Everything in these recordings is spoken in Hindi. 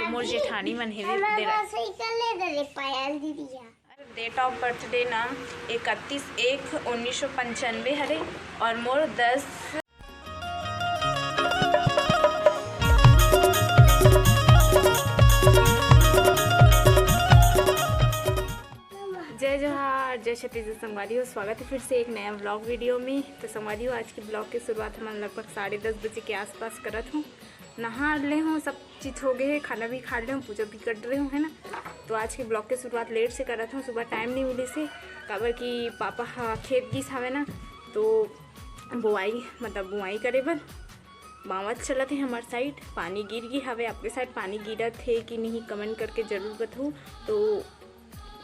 मोर जेठानी मन हेवे डेट ऑफ बर्थडे नाम 31/1/1995 हरे और मोर 10 जय जोहार जय छत्तीसगढ़ संगवारी हो। स्वागत है फिर से एक नया व्लॉग वीडियो में। तो संगवारी हो, आज की ब्लॉग की शुरुआत हम लगभग 10:30 बजे के आसपास करत हूँ। नहा ले हूँ, सब चीज़ हो गए है, खाना भी खा ले हूँ, पूजा भी कर रहे हूँ, है ना। तो आज की ब्लॉग की शुरुआत लेट से करत हूँ। सुबह टाइम नहीं मिले से काबर कि पापा खेत गिस हवे ना, तो बुआई करे बर बावत चलत है। हमार साइड पानी गिर गई हवे। आपके साइड पानी गिरत है कि नहीं कमेंट करके ज़रूर बताऊँ। तो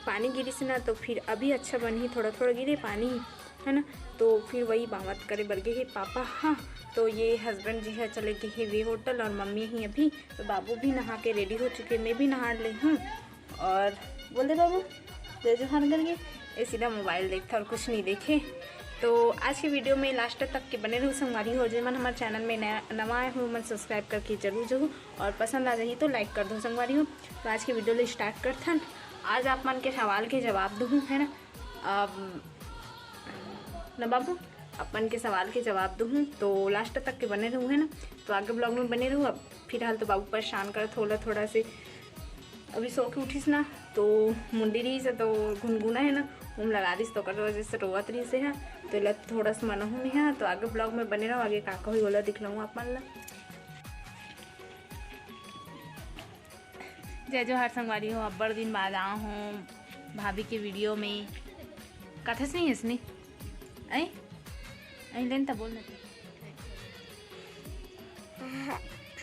पानी गिरी से ना तो फिर अभी अच्छा बनी, थोड़ा थोड़ा गिरे पानी, है ना। तो फिर वही बावत करे बर गए पापा। हाँ, तो ये हस्बैंड जी है चले गए है वे होटल और मम्मी ही अभी। तो बाबू भी नहा के रेडी हो चुके, मैं भी नहा ले हूँ। और बोले बाबू जय जोहार करके ये सीधा मोबाइल देखता और कुछ नहीं देखे। तो आज की वीडियो में लास्ट तक के बने रहूँ संगवारी हो। जो मन हमारे चैनल में नवा आए हो मन सब्सक्राइब करके जरूर जाऊँ और पसंद आ जाइए तो लाइक कर दो संगवारी हो। तो आज की वीडियो ले स्टार्ट करथन। आज आप मन के सवाल के जवाब दूँ, है ना। ना बाबू अपन के सवाल के जवाब दूँ तो लास्ट तक के बने रहूँ, है ना। तो आगे ब्लॉग में बने रहूँ। अब फिलहाल तो बाबू परेशान कर थोड़ा से अभी सो के उठीस ना, तो मुंडी रही से तो गुनगुना है ना, मुँह लगा दीस तो कर वजह से रोवत रही से है। तो लग थोड़ा सा मनहू नहीं है। तो आगे ब्लॉग में बने रहो, आगे काका हुई बोला दिखलाऊँ आप मन ला। जय जोहार संगवारी हो। अब बड़े दिन बाद आ हूँ भाभी के वीडियो में। कथा से नहीं है इसने आई लेन तब बोलना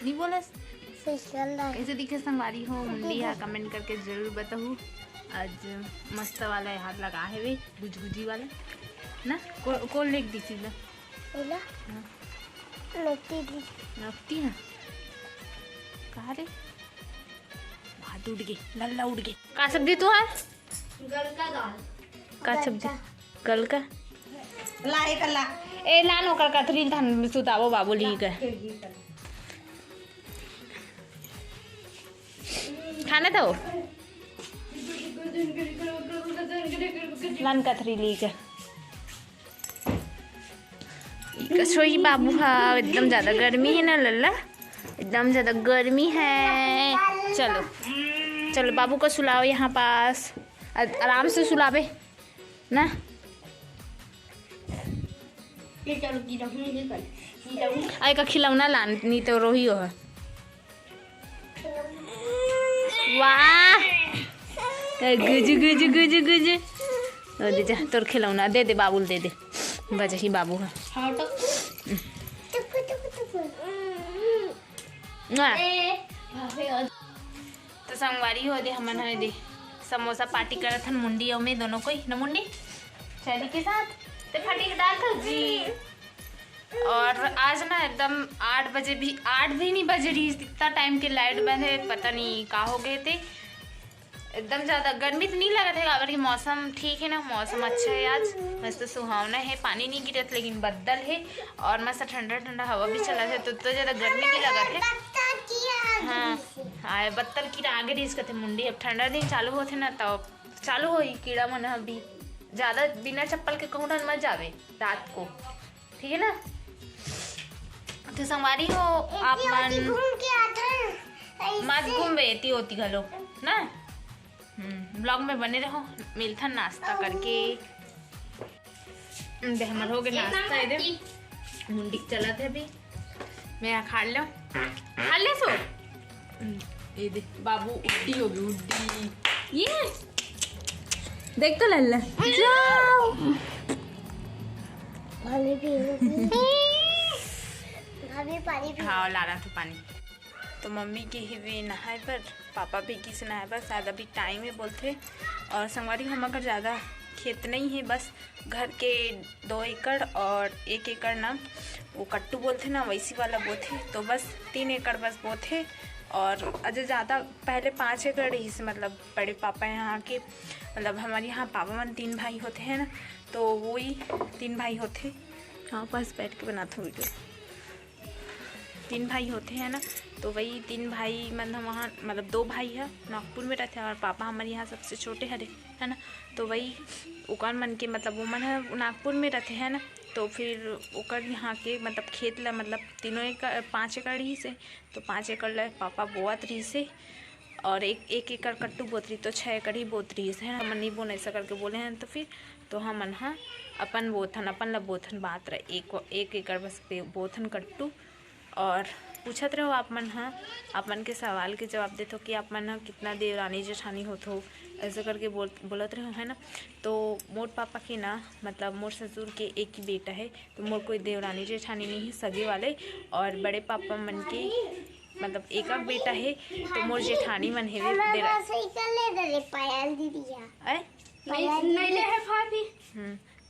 नहीं बोला कैसे दिखे संगवारी हो। मुंडी है कमेंट करके जरूर बताऊँ। आज मस्त वाला हाथ लगा है वे गुजगुजी वाला ना। कौन लिख दी थी ना नकती ना कहा रे हाथ उड़ गए, लल्ला उड़ गए। का सब्जी तू है का सब्जी गल का लाई कल्ला ए लान ओकर कथरी धन सुतावो बाबू ली के खाना तो लान कथरी ली के कसोई बाबू हा। एकदम ज़्यादा गर्मी है ना लल्ला, एकदम ज़्यादा गर्मी है। चलो चलो बाबू को सुलाओ यहाँ पास, आराम से सुलावे ना। आई का खिलौना लानी तो रोही हो। वाह गुजु गुजु गुजु गुजु दे जा तोर खिलौना दे दे बाबू दे दे बजा ही बाबू है। तो संगवारी हो दे हमन है दे समोसा पार्टी करत हन मुंडी में दोनों कोई न मुंडी चैली के साथ ते फटी डाल था जी। और आज ना एकदम 8 भी नहीं बज रही, इतना टाइम के लाइट बंद है, पता नहीं कहाँ हो गए थे। एकदम ज़्यादा गर्मी तो नहीं लगा था काबर कि मौसम ठीक है ना, मौसम अच्छा है आज, मस्त सुहावना है। पानी नहीं गिरत लेकिन बदल है और मस्त ठंडा ठंडा हवा भी चला है। तो ज़्यादा गर्मी नहीं लगा थे। हाँ आए बत्तल कीड़ा आगे रिस करते मुंडी। अब ठंडा दिन चालू होते ना तो चालू हो कीड़ा मन अभी ज़्यादा बिना चप्पल के कहूँ मत जावे रात को, ठीक है ना। तो संगवारी हो आप मन मत घूम बेती होती घलो ना। ब्लॉग में बने रहो। मिलता नाश्ता करके दे हमर हो गए नाश्ता है दे मुंडी चला थे अभी मैं खा ले सो ये दे बाबू उड्डी होगी उड्डी ये देख तो लल्ला जाओ पानी हाँ ला रहा था पानी। तो मम्मी की ही भी नहाए पर पापा भी किसी नहाए पर शायद अभी टाइम है बोलते। और संगवारी हम अगर ज़्यादा खेत नहीं है, बस घर के 2 एकड़ और 1 एकड़ ना वो कट्टू बोलते ना वैसी वाला बोथे। तो बस 3 एकड़ बस बोथे। और अजय ज़्यादा पहले 5 एकड़ ही से मतलब बड़े पापा यहाँ के मतलब हमारे यहाँ पापा मन 3 भाई होते हैं ना, तो वही 3 भाई होते। हाँ बस बैठ के बनाता हूँ वीडियो। 3 भाई होते हैं ना, तो वही 3 भाई मतलब वहाँ मतलब 2 भाई है नागपुर में रहते हैं और पापा हमारे यहाँ सबसे छोटे हरे है ना। तो वही उकर मन के मतलब वो मन है नागपुर में रहते हैं ना, तो फिर उकर यहाँ के मतलब खेत ला मतलब 5 एकड़ ही से, तो 5 एकड़ ला पापा बोअत रही से और एक एकड़ कट्टू बोत रही, तो 6 एकड़ ही बोत रही है ना। मन नहीं बोन ऐसा करके बोले हैं, तो फिर तो हम मन हाँ अपन बोथन अपन ला बोथन बात रहे एक एकड़ बस बोथन कट्टू। और पूछत रहे हो आप मन हाँ आप मन के सवाल के जवाब देते हो कि आप मन हाँ कितना देवरानी जेठानी होते हो ऐसे करके बोलत रहे हो है ना। तो मोर पापा के ना मतलब मोर ससुर के एक ही बेटा है, तो मोर कोई देवरानी जेठानी नहीं है सगे वाले। और बड़े पापा मन के मतलब एक बेटा है, तो मोर जेठानी मन है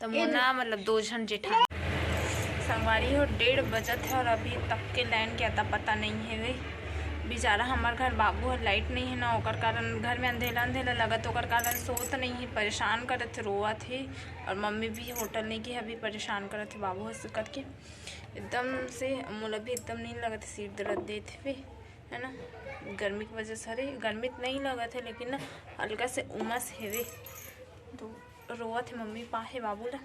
तो मोर ना मतलब 2 जन जेठानी। संगवारी हो 1:30 बजत है और अभी तक के लाइन के अता पता नहीं है वे बेचारा हमार घर बाबू है लाइट नहीं है ना, ओकर कारण घर में अंधेला अंधेला लगत, ओकर कारण सोत नहीं है, परेशान करत थे रोवत थे। और मम्मी भी होटल नहीं की अभी परेशान करत थे बाबू हंस करके एकदम से मोला भी एकदम नहीं लगत सिर दर्द देते वे है ना। गर्मी की वजह से अरे गर्मी तो नहीं लगत है लेकिन ना हल्का से उमस है वे, तो रोवत है मम्मी पा है बाबू ला।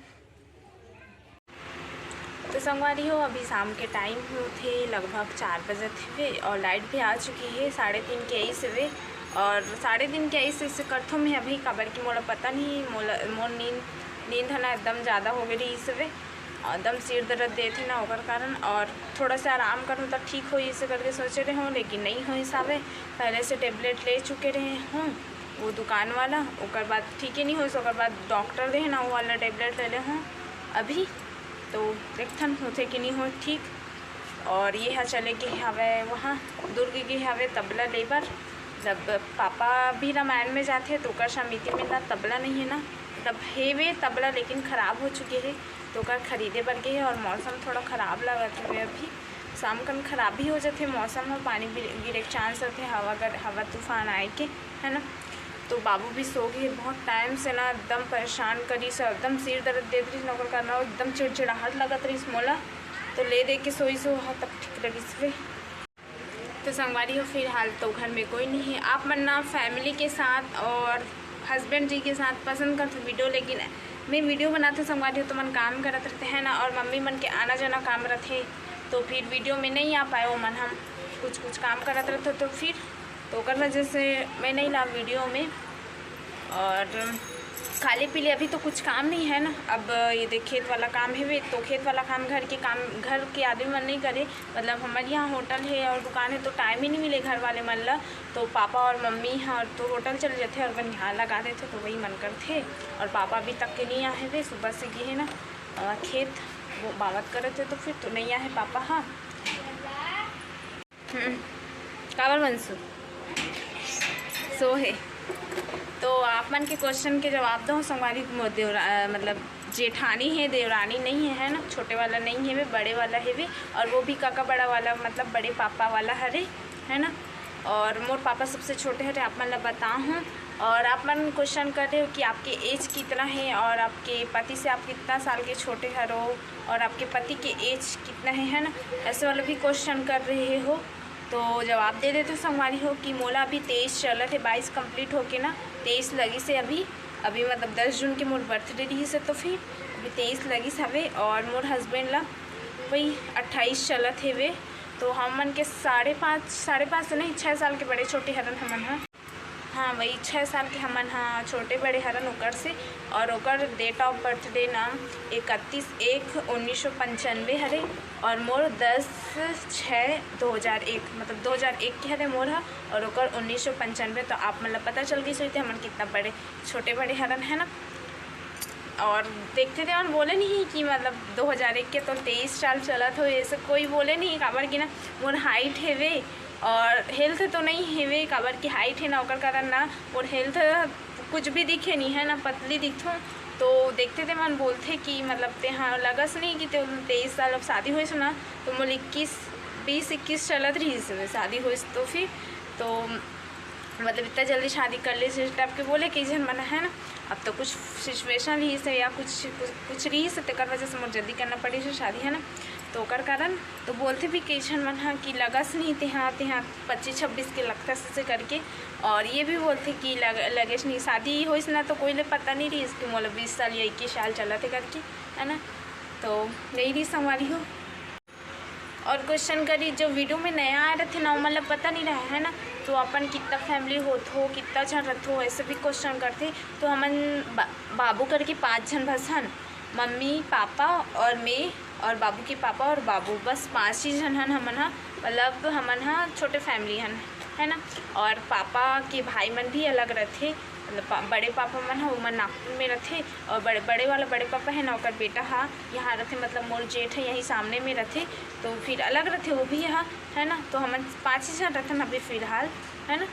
तो संगवारी हो अभी शाम के टाइम थे लगभग 4 बजे थे और लाइट भी आ चुकी है 3:30 के आई से वे। और 3:30 के आई से करथों में अभी काबर की मोला पता नहीं मोर नींद है ना एकदम ज़्यादा हो गई इस वे एकदम सिर दर्द दे थे ना ओकर कारण। और थोड़ा सा आराम करूँ तो ठीक हो इसे करके सोचे रहे हों, लेकिन नहीं हो हिसाबे पहले से टेबलेट ले चुके रहे हों वो दुकान वाला, ओकर बाद ठीक ही नहीं हो, ओकर बाद डॉक्टर दे ना वो वाला टेबलेट ले ले हों अभी, तो देखथन होते कि नहीं हो ठीक। और ये है चले कि हवे वहाँ दुर्ग की हवे तबला लेबर, जब पापा भी रामायण में जाते तो ओकर समिति में ना तबला नहीं है ना, तब है वे तबला लेकिन ख़राब हो चुके हैं तो ओकर खरीदे बर गए। और मौसम थोड़ा ख़राब लगत है अभी शाम कन ख़राब भी हो जाते मौसम और पानी गिरे के चांस होते हवा तूफान आए के है ना। तो बाबू भी सो गए बहुत टाइम से ना एकदम परेशान करी से एकदम सिर दर्द देत रही नौकर करना एकदम चिड़चिड़ाहट लगत रही मोला, तो ले दे के सोई सो तब ठीक लगी से। तो संगवारी हो फिलहाल तो घर में कोई नहीं है, आप मन ना फैमिली के साथ और हस्बैंड जी के साथ पसंद करते वीडियो, लेकिन मैं वीडियो बनाते संगवारी हो तो मन काम करते रहते हैं ना, और मम्मी मन के आना जाना काम रहते तो फिर वीडियो में नहीं आ पाए वो मन हम कुछ काम करते रहते तो फिर तो कर वजह से मैं नहीं ला वीडियो में। और खाली पीले अभी तो कुछ काम नहीं है ना, अब ये देख खेत वाला काम है वे, तो खेत वाला काम घर के आदमी मन नहीं करे, मतलब हमारे यहाँ होटल है और दुकान है तो टाइम ही नहीं मिले घर वाले मन ला, तो पापा और मम्मी हाँ तो होटल चले जाते और अपन यहाँ लगा देते तो वही मन करते। और पापा अभी तक के नहीं आए थे, सुबह से गए है ना खेत वो बावत करे थे तो फिर तो नहीं आए पापा। हाँ काबर मनसू सो है, तो आप मन के क्वेश्चन के जवाब दो संगवारी मतलब जेठानी है देवरानी नहीं है ना, छोटे वाला नहीं है वे बड़े वाला है वे, और वो भी काका बड़ा वाला मतलब बड़े पापा वाला हरे है ना। और मोर पापा सबसे छोटे हरे आप मन ला बताऊँ। और आप मन क्वेश्चन कर रहे हो कि आपके एज कितना है और आपके पति से आप कितना साल के छोटे हरो और आपके पति के एज कितना है ना, ऐसे वाला भी क्वेश्चन कर रहे हो। तो जवाब दे देते संगवारी हो कि मोला अभी 23 चलत है, 22 कंप्लीट होके ना 23 लगी से अभी मतलब 10 जून के मोर बर्थडे रही से, तो फिर अभी 23 लगी से हवे। और मोर हस्बैंड ला वही 28 चलत है वे, तो हम मन के 5.5 तो नहीं 6 साल के बड़े छोटे हरन हमन हाँ वही 6 साल के हमन हाँ छोटे बड़े हरन ओकर से। और ओकर डेट ऑफ बर्थडे नाम 31/1/1995 हरे, और मोर 10/6/2001 मतलब 2001 के हरे मोर और ओकर 1995, तो आप मतलब पता चल गई सोचते हमन कितना बड़े छोटे बड़े हरन है ना। और देखते थे और बोले नहीं कि मतलब 2001 के तो 23 साल चला तो ऐसे कोई बोले नहीं, काबर की ना मोर हाइट है वे और हेल्थ तो नहीं है वे, काबर की हाइट है ना ओकर कारण ना और हेल्थ कुछ भी दिखे नहीं है ना, पतली दिखूँ तो देखते थे मन बोलते कि मतलब ते हाँ लगस नहीं कि 23 साल अब शादी हुई ना, तो मोल 20-21 चलत रही से शादी हुई, तो फिर तो मतलब इतना जल्दी शादी कर ले टाइप के बोले कि जन मना है ना। अब तो कुछ सिचुएशन रही से या कुछ रही से तेकर वजह से मुझे जल्दी करना पड़ी से शादी है ना। तो ओकर कारण तो बोलते भी कैसन मन हाँ कि लगस नहीं तेहाँ 25-26 के लगता से करके। और ये भी बोलते कि लगेस नहीं शादी होइस ना तो कोई ले पता नहीं रही इसकी मोला 20 साल या 21 साल चला थे करके, है ना। तो यही रही संगवारी हो। और क्वेश्चन करी जो वीडियो में नया आ रहे थे ना मतलब पता नहीं रहा है ना, तो अपन कितना फैमिली होत हो कितना जन रहते हो ऐसे भी क्वेश्चन करते। तो हमन बाबू करके 5 जन बस हन, मम्मी पापा और मैं और बाबू के पापा और बाबू, बस 5 ही जन हन हमन हा। मतलब हमन हा छोटे फैमिली हन, है ना। और पापा के भाई मन भी अलग रहते, मतलब बड़े पापा मन हा मन नागपुर में रहते और बड़े वाला बड़े पापा है ना ओकर बेटा हा यहाँ रहते, मतलब मोर जेठ है यहीं सामने में रहते, तो फिर अलग रहते वो भी यहाँ, है ना। तो हमन 5 ही जन रहते अभी फ़िलहाल, है ना।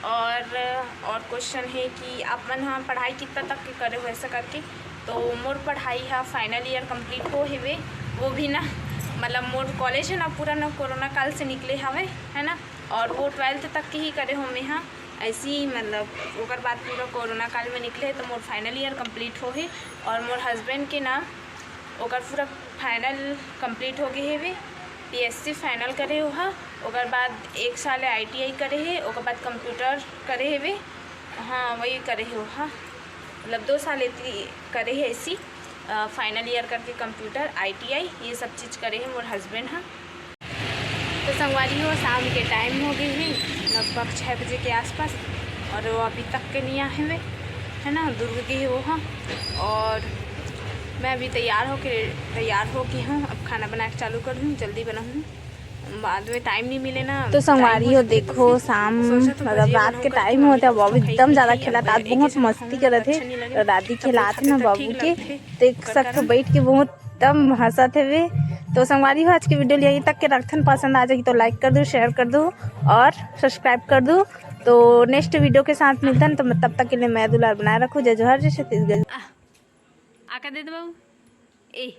और क्वेश्चन है कि आप मन हाँ पढ़ाई कितना तक के करे हो ऐसा करके। तो मोर पढ़ाई है फाइनल ईयर कंप्लीट हो हेवे, वो भी ना मतलब मोर कॉलेज है ना पूरा ना कोरोना काल से निकले हवे, है ना। और वो 12th तक के ही करे हो मैं हाँ ऐसे ही, मतलब ओकर बाद पूरा कोरोना काल में निकले तो मोर फाइनल ईयर कंप्लीट हो है। और मोर हस्बैंड के नाम ओकर पूरा फाइनल कंप्लीट हो गए हेवे, PSC फाइनल करे हो हा। ओकर बाद 1 साल ITI करे है, ओकर बाद कंप्यूटर करे हेवे, हाँ वही करे हो हा, मतलब 2 साल इतनी करे है ऐसी फाइनल ईयर करके कंप्यूटर ITI ये सब चीज़ करे है मोर हस्बैंड हाँ। तो संगवारी हो शाम के टाइम हो गई है लगभग 6 बजे के आसपास, और वो अभी तक के नहीं आए हुए, है ना। दुर्ग के वो हाँ। और मैं अभी तैयार हो के हूँ, अब खाना बना के चालू कर दूँ, जल्दी बनाऊँ बाद में टाइम नहीं मिले ना। तो संगवारी हो देखो शाम मतलब रात के टाइम होता है, बाबू एकदम ज़्यादा खिलाता, आज बहुत मस्ती करे थे, तो दादी खिलाते ना बाबू के, तो एक साथ बैठ के बहुत एकदम हंसते हुए। तो संगवारी हो आज की वीडियो यहीं तक के रखन, पसंद आ जाएगी तो लाइक कर दो, शेयर कर दो और सब्सक्राइब कर दो। तो नेक्स्ट वीडियो के साथ मिलते हैं, तो तब तक के लिए मैं दुलार बनाए रखूँ। जय जोहर, जय छत्तीसगढ़। आका दे दो बाबू ए